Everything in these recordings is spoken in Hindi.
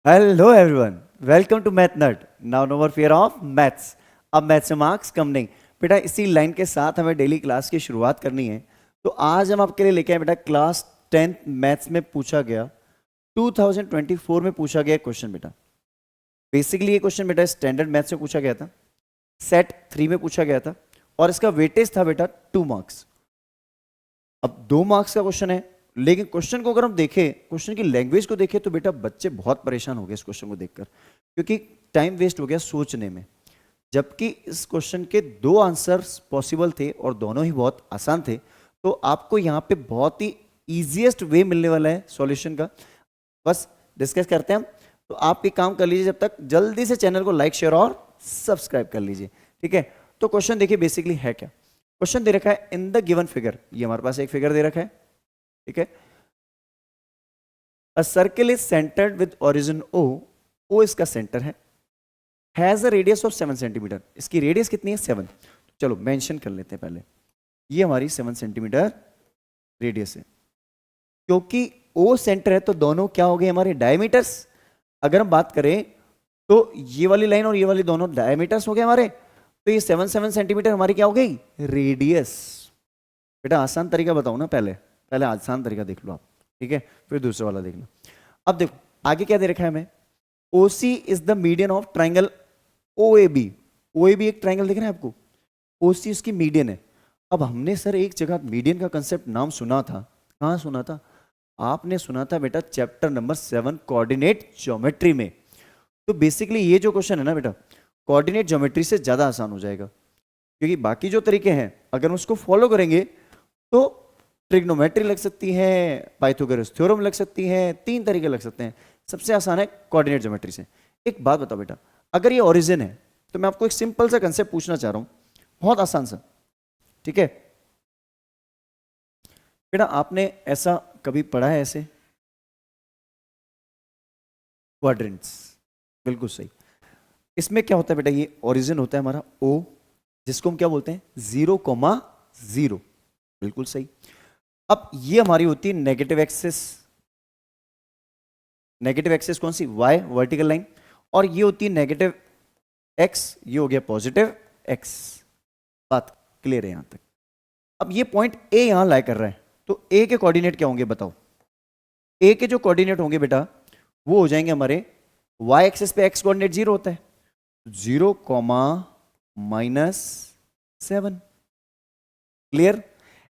Hello everyone, welcome to math nut. Now no more fear of maths. अब मैथ्स से मार्क्स कम नहीं बेटा। इसी लाइन के साथ हमें डेली क्लास की शुरुआत करनी है। तो आज हम आपके लिए लेके आए बेटा क्लास 10th मैथ्स में पूछा गया 2024 में पूछा गया क्वेश्चन बेटा। बेसिकली ये क्वेश्चन बेटा स्टैंडर्ड मैथ्स में पूछा गया था, सेट 3 में पूछा गया था और इसका वेटेज था बेटा 2 मार्क्स। अब 2 मार्क्स का क्वेश्चन है, लेकिन क्वेश्चन को अगर हम देखें, क्वेश्चन की लैंग्वेज को देखें तो बेटा बच्चे बहुत परेशान हो गए इस क्वेश्चन को देखकर, क्योंकि टाइम वेस्ट हो गया सोचने में। जबकि इस क्वेश्चन के 2 आंसर्स पॉसिबल थे और दोनों ही बहुत आसान थे। तो आपको यहाँ पे बहुत ही इजीएस्ट वे मिलने वाला है सॉल्यूशन का। बस डिस्कस करते हैं हम। तो आप एक काम कर लीजिए, जब तक जल्दी से चैनल को लाइक शेयर और सब्सक्राइब कर लीजिए, ठीक है। तो क्वेश्चन देखिए बेसिकली है क्या। क्वेश्चन दे रखा है इन द गिवन फिगर, ये हमारे पास एक फिगर दे रखा है, ठीक है। A circle is centred with origin O, O इसका सेंटर है, has a radius of 7 centimetre. इसकी रेडियस कितनी है? 7। चलो मेंशन कर लेते हैं पहले, ये हमारी 7 सेंटीमीटर रेडियस है। क्योंकि ओ सेंटर है तो दोनों क्या हो गए हमारे? डायमीटर्स। अगर हम बात करें तो ये वाली लाइन और ये वाली दोनों डायमीटर्स हो गए हमारे। तो ये 7 सेंटीमीटर हमारी क्या हो गई? रेडियस। बेटा आसान तरीका बताओ ना, पहले पहले आसान तरीका देख लो आप, ठीक है, फिर दूसरा वाला देखना। अब देखो आगे क्या दे रखा है हमें। OC is the median of triangle OAB। OAB एक ट्राइंगल दिख रहा है आपको, OC उसकी मीडियन है। अब हमने सर एक जगह मीडियन का कंसेप्ट नाम सुना था, कहाँ सुना था? आपने सुना था बेटा चैप्टर नंबर 7 कोऑर्डिनेट ज्योमेट्री में। तो बेसिकली ये जो क्वेश्चन है ना बेटा, कोऑर्डिनेट ज्योमेट्री से ज्यादा आसान हो जाएगा, क्योंकि बाकी जो तरीके हैं अगर हम उसको फॉलो करेंगे तो ट्रिग्नोमेट्री लग सकती है, पाइथागोरस थ्योरम लग सकती है, 3 तरीके लग सकते हैं। सबसे आसान है कोऑर्डिनेट ज्योमेट्री से। एक बात बताओ बेटा, अगर ये ओरिजिन है तो मैं आपको एक सिंपल सा कंसेप्ट पूछना चाह रहा हूं, बहुत आसान सा, ठीक है। बेटा आपने ऐसा कभी पढ़ा है ऐसे क्वाड्रेंट्स? बिल्कुल सही। इसमें क्या होता है बेटा, ये ओरिजिन होता है हमारा O, जिसको हम क्या बोलते हैं? 0,0। बिल्कुल सही। अब ये हमारी होती है नेगेटिव एक्सिस। नेगेटिव एक्सिस कौन सी? Y, vertical line. और ये होती है नेगेटिव x, ये हो गया पॉजिटिव x। बात क्लियर है यहां तक? अब ये पॉइंट A यहां लाई कर रहा है, तो A के कोऑर्डिनेट क्या होंगे बताओ? A के जो कोऑर्डिनेट होंगे बेटा वो हो जाएंगे हमारे y एक्सिस पे x कोऑर्डिनेट 0 होता है, 0, -7। क्लियर?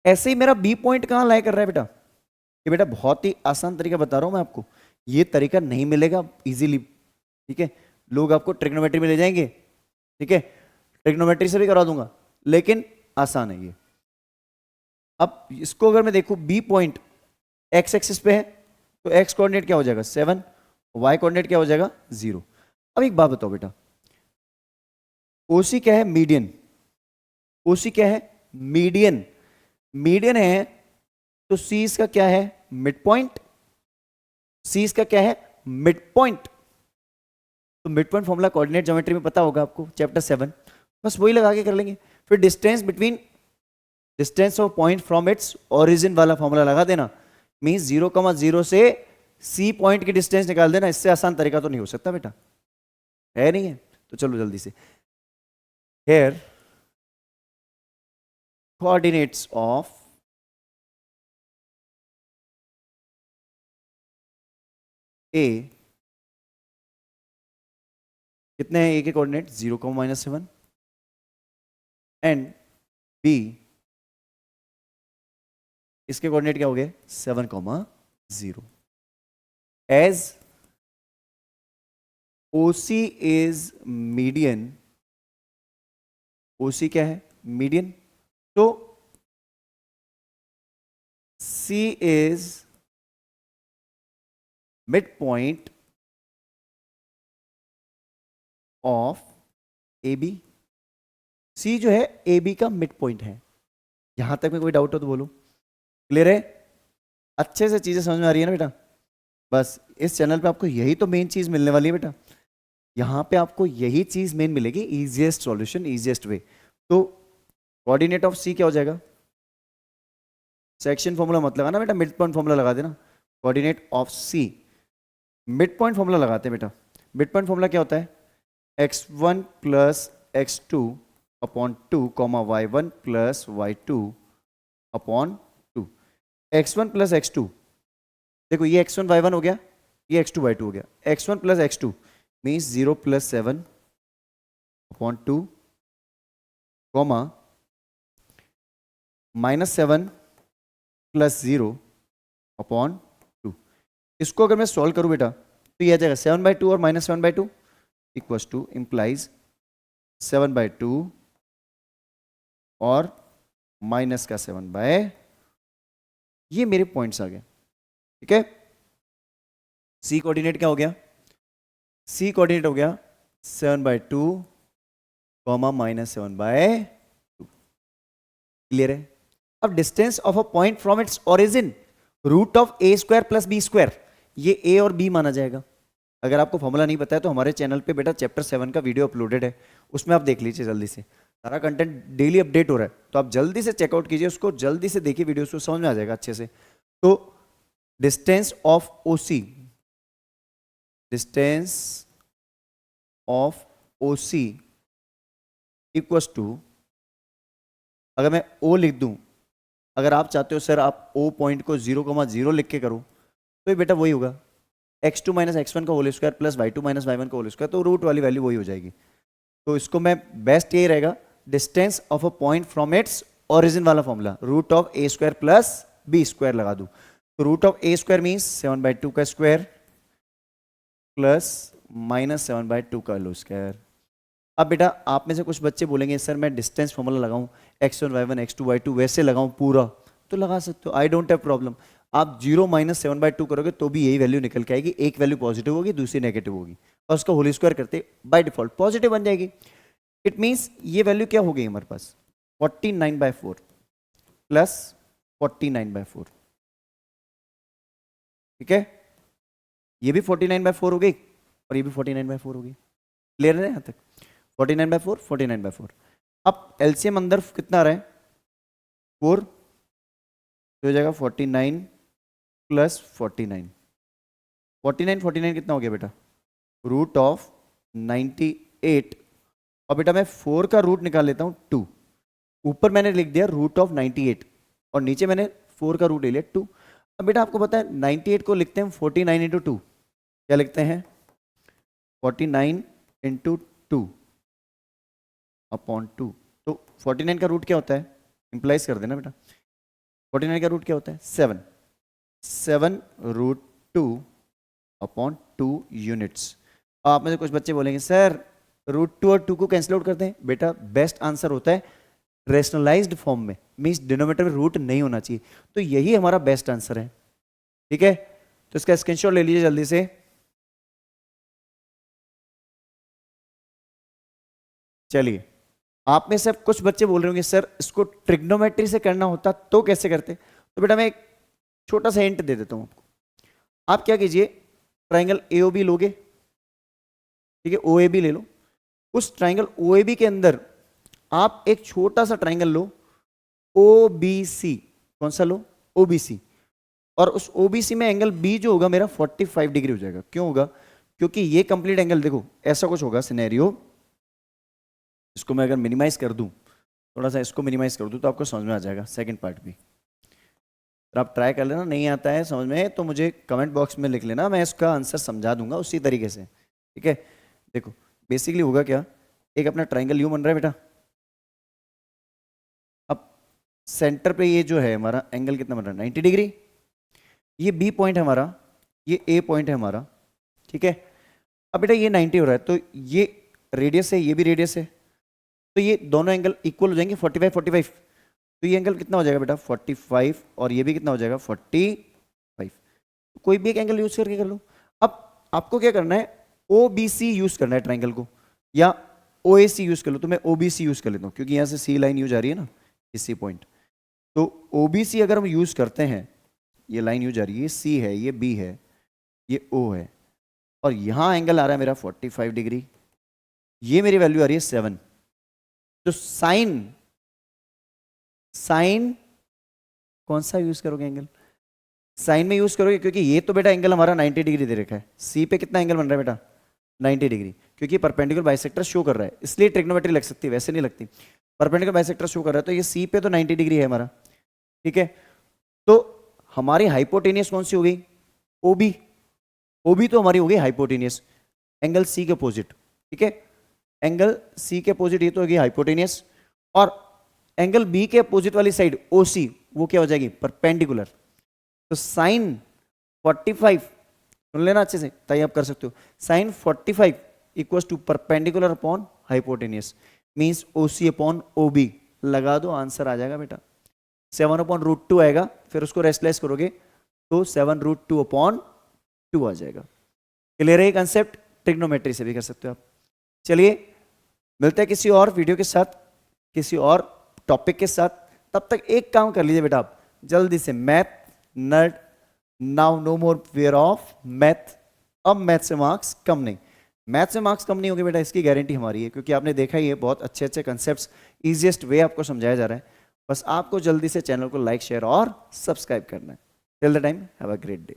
ऐसे ही मेरा B पॉइंट कहां लाई कर रहा है बेटा? ये बेटा बहुत ही आसान तरीका बता रहा हूं मैं आपको, ये तरीका नहीं मिलेगा इजीली, ठीक है। लोग आपको ट्रिग्नोमेट्री में ले जाएंगे, ठीक है, ट्रिग्नोमेट्री से भी करा दूंगा, लेकिन आसान है ये। अब इसको अगर मैं देखूं, बी पॉइंट एक्स एक्सिस पे है तो एक्स कोऑर्डिनेट क्या हो जाएगा? 7, वाई कोऑर्डिनेट क्या हो जाएगा? 0। अब एक बात बताओ बेटा, ओसी क्या है? मीडियन। ओसी क्या है? मीडियन। मीडियन है तो सी इसका क्या है? Mid point. सी इसका क्या है? Mid point. तो mid point formula coordinate geometry में पता होगा आपको, चैप्टर 7, बस वही लगा के कर लेंगे। फिर distance between, distance of point from its origin वाला फॉर्मूला लगा देना, मींस 0,0 से सी पॉइंट की डिस्टेंस निकाल देना। इससे आसान तरीका तो नहीं हो सकता बेटा, है नहीं है? तो चलो जल्दी से, हेयर कोऑर्डिनेट्स ऑफ ए, कितने हैं ए के कोऑर्डिनेट? 0,-7, एंड बी इसके कोऑर्डिनेट क्या हो गए? 7,0। As OC is median, OC क्या है? मीडियन। तो C is mid point of AB। C जो है AB का मिड पॉइंट है। यहां तक में कोई डाउट हो तो बोलो। क्लियर है? अच्छे से चीजें समझ में आ रही है ना बेटा? बस इस चैनल पे आपको यही तो मेन चीज मिलने वाली है बेटा, यहां पे आपको यही चीज मेन मिलेगी, इजीएस्ट सॉल्यूशन, इजीएस्ट वे। तो कोऑर्डिनेट ऑफ C क्या हो जाएगा? सेक्शन फॉर्मूला मत लगाना बेटा, मिड पॉइंट फॉर्मूला लगा देना। Coordinate of C mid point formula लगाते हैं बेटा। मिड पॉइंट फॉर्मूला क्या होता है? x1 plus x2 upon 2 comma y1 plus y2 upon 2। x1 plus x2, देखो ये x1 y1 हो गया, ये x2 y2 हो गया। x1 plus x2 means 0 plus 7 upon 2 comma -7 plus 0 upon 2। इसको अगर मैं सॉल्व करूं बेटा तो ये आ जाएगा 7/2 और -7/2 इक्वल्स टू इम्प्लाइज 7/2 और माइनस का 7/, ये मेरे पॉइंट्स आ गए। ठीक है, सी कोऑर्डिनेट क्या हो गया? सी कोऑर्डिनेट हो गया 7/2 कॉमा -7/2। क्लियर है? अब distance of a point from its origin root of A square plus B square, ये ए और बी माना जाएगा। अगर आपको फॉर्मूला नहीं पता है तो हमारे चैनल पे बेटा चैप्टर 7 का वीडियो अपलोडेड है, उसमें आप देख लीजिए जल्दी से। सारा कंटेंट डेली अपडेट हो रहा है, तो आप जल्दी से चेकआउट कीजिए उसको, जल्दी से देखिए वीडियो, उसको समझ में आ जाएगा अच्छे से। तो distance of OC, distance of OC equals to, अगर मैं ओ लिख दूं, अगर आप चाहते हो सर आप ओ पॉइंट को 0,0 लिख के करो तो ये बेटा वही होगा x2 माइनस x1 का whole square plus y2 minus y1 का होल स्क्वायर, तो रूट वाली वैल्यू वही हो जाएगी। तो इसको मैं बेस्ट यही रहेगा, distance of a point from its origin वाला formula root of A square plus B square लगा दूं। तो root of A square means 7/2 का स्क्वायर प्लस -7/2 का होल स्क्वायर। अब बेटा आप में से कुछ बच्चे बोलेंगे सर मैं डिस्टेंस फॉर्मूला लगाऊं x1 y1 x2 y2 वैसे लगाऊं पूरा, तो लगा सकते हो, आई डोंट हैव प्रॉब्लम। आप 0 माइनस 7/2 करोगे तो भी यही वैल्यू निकल के आएगी, एक वैल्यू पॉजिटिव होगी दूसरी नेगेटिव होगी, और उसका होल स्क्वायर करते बाय डिफॉल्ट पॉजिटिव बन जाएगी। इट मीन्स ये वैल्यू क्या हो गई हमारे पास 49/4 प्लस 49/4। ठीक है, ये भी 49/4 हो गई और ये भी 49/4 हो गई। क्लियर है यहाँ तक? 49/4 49/4। अब एलसीएम अंदर कितना आ रहा है 4, तो हो जाएगा 49 प्लस 49। 49 कितना हो गया बेटा? Root of 98। और बेटा मैं 4 का रूट निकाल लेता हूं 2। ऊपर मैंने लिख दिया रूट ऑफ 98 और नीचे मैंने 4 का रूट ले लिया 2। अब बेटा आपको पता है 98 को लिखते हैं 49 इंटू 2, क्या लिखते हैं 49 इंटू 2 अपॉन 2। तो 49 का रूट क्या होता है, इंप्लाइज कर देना बेटा। 49 का रूट क्या होता है 7, 7 रूट 2 अपॉन 2 यूनिट्स। आप में से कुछ बच्चे बोलेंगे सर रूट 2 और 2 को कैंसिल आउट करते हैं। बेटा बेस्ट आंसर होता है रेशनलाइज्ड फॉर्म में, मींस डिनोमिनेटर में रूट नहीं होना चाहिए, तो यही हमारा बेस्ट आंसर है। ठीक है, तो इसका स्क्रीनशॉट ले लीजिए जल्दी से। चलिए, आप में से कुछ बच्चे बोल रहे होंगे सर इसको ट्रिग्नोमेट्री से करना होता तो कैसे करते? तो बेटा मैं एक छोटा सा हिंट दे देता हूं आपको। आप क्या कीजिए, ट्राइंगल एओबी लोगे, ठीक है, ओएबी ले लो। उस ट्राइंगल ओएबी के अंदर आप एक छोटा सा ट्राइंगल लो ओबीसी। कौन सा लो? ओबीसी। और उस ओबीसी में एंगल बी जो होगा मेरा 45 डिग्री हो जाएगा। क्यों होगा? क्योंकि ये कंप्लीट एंगल देखो ऐसा कुछ होगा सिनेरियो। इसको मैं अगर मिनिमाइज कर दूं, थोड़ा सा इसको मिनिमाइज कर दूं तो आपको समझ में आ जाएगा सेकंड पार्ट भी। तो आप ट्राई कर लेना, नहीं आता है समझ में तो मुझे कमेंट बॉक्स में लिख लेना, मैं इसका आंसर समझा दूंगा उसी तरीके से। ठीक है, देखो बेसिकली होगा क्या, एक अपना ट्राइंगल यू बन रहा है बेटा। अब सेंटर पे ये जो है हमारा एंगल कितना बन रहा है 90 डिग्री। ये बी पॉइंट है हमारा, ये ए पॉइंट है हमारा। ठीक है, अब बेटा ये 90 हो रहा है तो ये रेडियस है, ये भी रेडियस है, तो ये दोनों एंगल इक्वल हो जाएंगे 45 45। तो ये एंगल कितना हो जाएगा बेटा 45 और ये भी कितना हो जाएगा 45। तो कोई भी एक एंगल यूज करके कर लो। अब आपको क्या करना है ओ बी सी यूज करना है ट्राइंगल को, या ओ ए सी यूज कर लो। तो मैं ओ बी सी यूज कर लेता हूँ क्योंकि यहाँ से सी लाइन यूज आ रही है ना इसी पॉइंट। तो ओ बी सी अगर हम यूज करते हैं, ये लाइन यूज आ रही है, ये सी है, ये बी है, ये ओ है, और यहां एंगल आ रहा है मेरा 45 डिग्री, ये मेरी वैल्यू आ रही है 7। तो साइन, साइन कौन सा यूज करोगे एंगल? साइन में यूज करोगे क्योंकि ये तो बेटा एंगल हमारा 90 डिग्री दे रखा है, सी पे कितना एंगल बन रहा है बेटा 90 डिग्री, क्योंकि परपेंडिकुलर बाइसेक्टर शो कर रहा है, इसलिए ट्रिग्नोमेट्री लग सकती है, वैसे नहीं लगती। परपेंडिकुलर बाइसेक्टर शो कर रहा है तो ये सी पे तो 90 डिग्री है हमारा, ठीक है। तो हमारी हाइपोटेनियस कौन सी हो गई, ओबी, ओबी तो हमारी हो गई हाइपोटेनियस, एंगल सी के अपोजिट, ठीक है। एंगल सी के अपोजिट ये तो होगी हाइपोटेनियस, और एंगल बी के अपोजिट वाली साइड ओसी वो क्या हो जाएगी परपेंडिकुलर। तो साइन 45, सुन लेना अच्छे से ताकि आप कर सकते हो, sine 45 equals to perpendicular upon hypotenuse means OC upon OB, लगा दो आंसर आ जाएगा बेटा। 7/√2 आएगा, फिर उसको रेस्टलेस करोगे तो 7√2/2 आ जाएगा। क्लियर है कंसेप्ट, ट्रिग्नोमेट्री से भी कर सकते हो आप। चलिए मिलते हैं किसी और वीडियो के साथ, किसी और टॉपिक के साथ, तब तक एक काम कर लीजिए बेटा आप जल्दी से, math nerd now no more fear of math. अब मैथ से मार्क्स कम नहीं, मैथ से मार्क्स कम नहीं होंगे बेटा, इसकी गारंटी हमारी है, क्योंकि आपने देखा ही है बहुत अच्छे अच्छे कंसेप्ट्स इजीएस्ट वे आपको समझाया जा रहा है। बस आपको जल्दी से चैनल को लाइक शेयर और सब्सक्राइब करना है। Till the time have a great day.